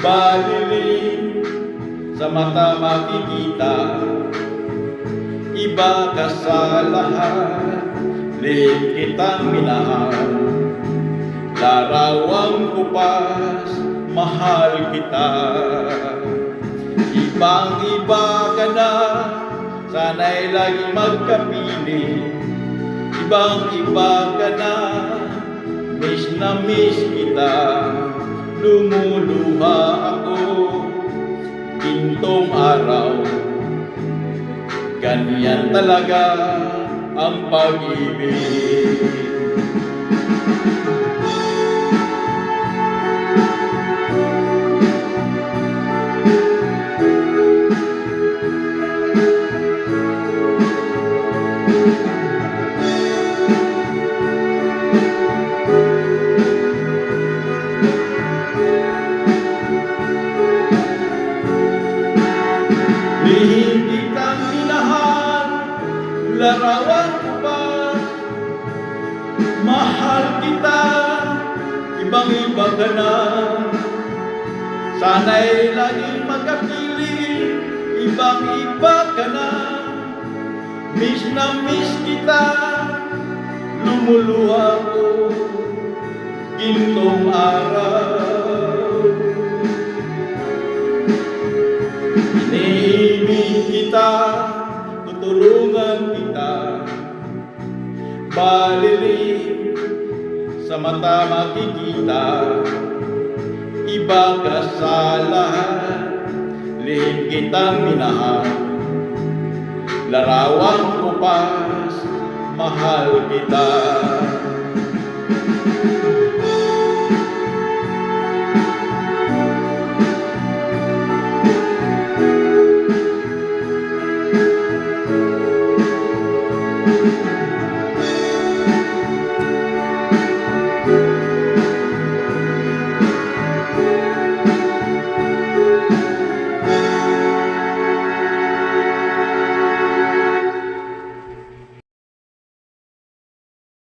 Baliling sa mata makikita, iba ka sa lahat, lihim kitang minahal. Larawang kupas, mahal kita. Ibang-iba ka na, sana'y laging magkapiling. Ibang-iba ka na, miss na miss kita. Lumuluha ako, gintong araw. Ganyan talaga ang pag-ibig. Lihim kitang minahal, larawan ko ba? Mahal kita, ibang-iba ka na. Sana'y laging magkapiling, ibang-iba ka na. Miss na miss kita, lumuluha ko, gintong araw. Iniibig kita, tutulungan kita. Baliling sa mata makikita, iba ka sa lahat, lihim kitang minahal. Larawang kupas, mahal kita.